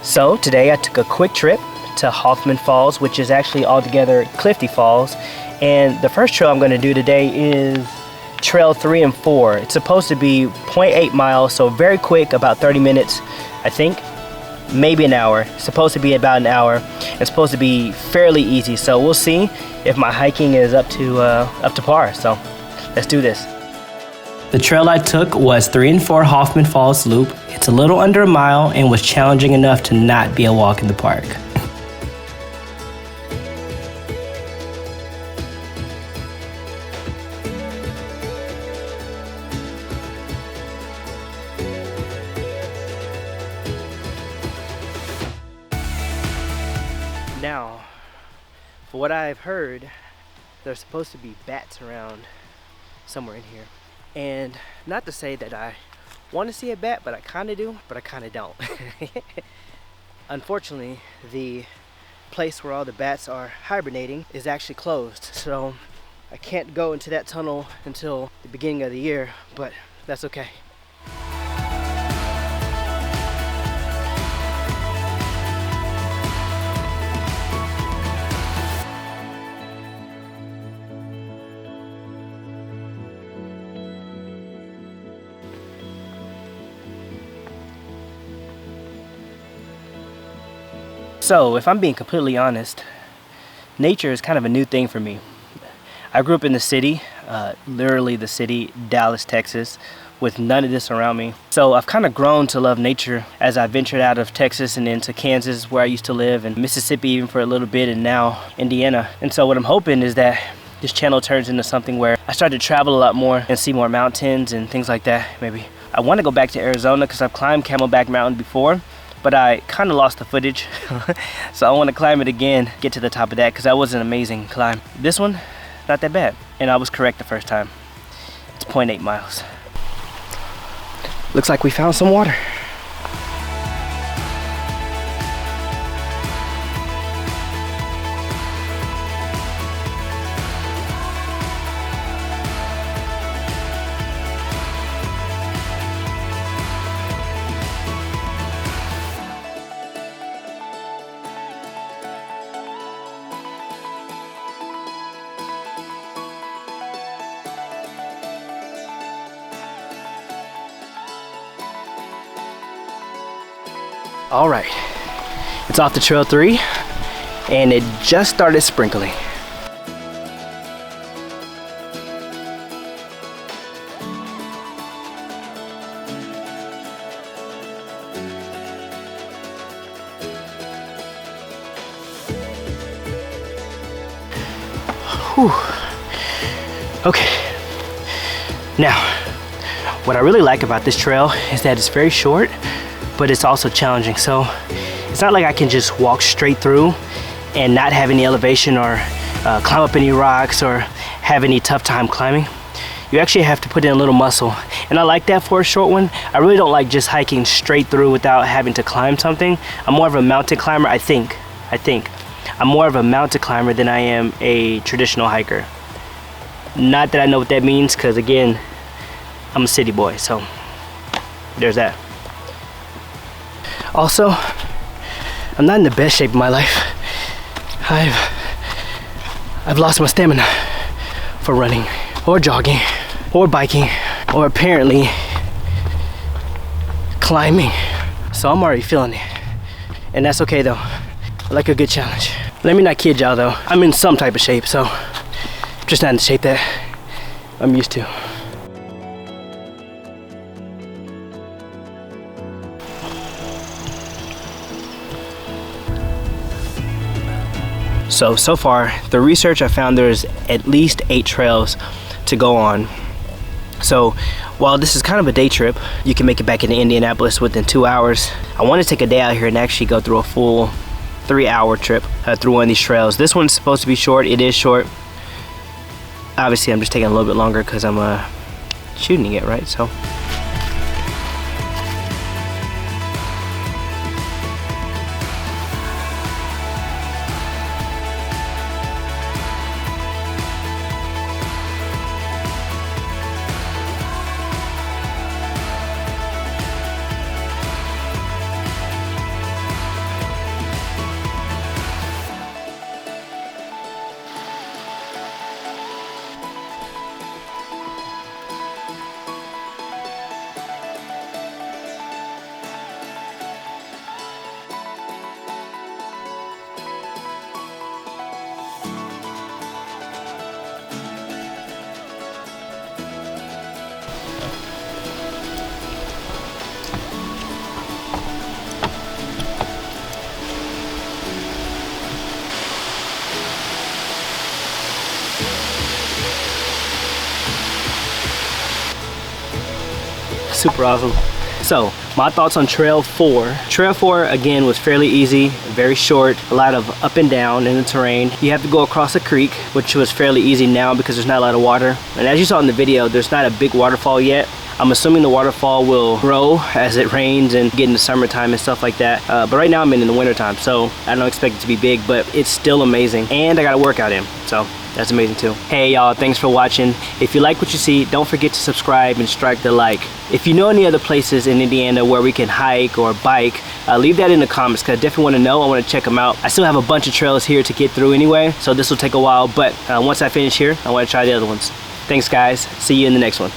So today I took a quick trip to Hoffman Falls, which is actually altogether Clifty Falls. And the first trail I'm going to do today is trail 3 and 4. It's supposed to be 0.8 miles, so very quick, about 30 minutes, I think, maybe an hour. It's supposed to be about an hour. It's supposed to be fairly easy, so we'll see if my hiking is up to par. So let's do this. The trail I took was 3 and 4 Hoffman Falls Loop. It's a little under a mile and was challenging enough to not be a walk in the park. Now, for what I've heard, there's supposed to be bats around somewhere in here. And not to say that I want to see a bat, but I kind of do, but I kind of don't. Unfortunately, the place where all the bats are hibernating is actually closed. So I can't go into that tunnel until the beginning of the year, but that's okay. So, if I'm being completely honest, nature is kind of a new thing for me. I grew up in the city, literally the city, Dallas, Texas, with none of this around me. So I've kind of grown to love nature as I ventured out of Texas and into Kansas, where I used to live, and Mississippi even for a little bit, and now Indiana. And so what I'm hoping is that this channel turns into something where I start to travel a lot more and see more mountains and things like that, maybe. I want to go back to Arizona because I've climbed Camelback Mountain before, but I kind of lost the footage. So I want to climb it again, get to the top of that, because that was an amazing climb. This one, not that bad. And I was correct the first time. It's 0.8 miles. Looks like we found some water. All right, it's off to trail 3, and it just started sprinkling. Whew. Okay, now, what I really like about this trail is that it's very short, but it's also challenging. So it's not like I can just walk straight through and not have any elevation or climb up any rocks or have any tough time climbing. You actually have to put in a little muscle, and I like that for a short one. I really don't like just hiking straight through without having to climb something. I'm more of a mountain climber, I think. I'm more of a mountain climber than I am a traditional hiker. Not that I know what that means, because again, I'm a city boy, so there's that. Also, I'm not in the best shape of my life. I've lost my stamina for running, or jogging, or biking, or apparently climbing. So I'm already feeling it, and that's okay though. I like a good challenge. Let me not kid y'all though. I'm in some type of shape, so I'm just not in the shape that I'm used to. So far, the research I found there's at least 8 trails to go on. So while this is kind of a day trip, you can make it back into Indianapolis within 2 hours. I want to take a day out here and actually go through a full 3-hour trip through one of these trails. This one's supposed to be short. It is short. Obviously, I'm just taking a little bit longer because I'm shooting it, right? So. super awesome. So, my thoughts on Trail 4. Trail 4, again, was fairly easy, very short, a lot of up and down in the terrain. You have to go across a creek, which was fairly easy now because there's not a lot of water. And as you saw in the video, there's not a big waterfall yet. I'm assuming the waterfall will grow as it rains and get into summertime and stuff like that. But right now I'm in the wintertime, so I don't expect it to be big, but it's still amazing. And I got a workout in, so that's amazing too. Hey y'all, thanks for watching. If you like what you see, don't forget to subscribe and strike the like. If you know any other places in Indiana where we can hike or bike, leave that in the comments because I definitely want to know. I want to check them out. I still have a bunch of trails here to get through anyway, so this will take a while, but once I finish here, I want to try the other ones. Thanks guys, see you in the next one.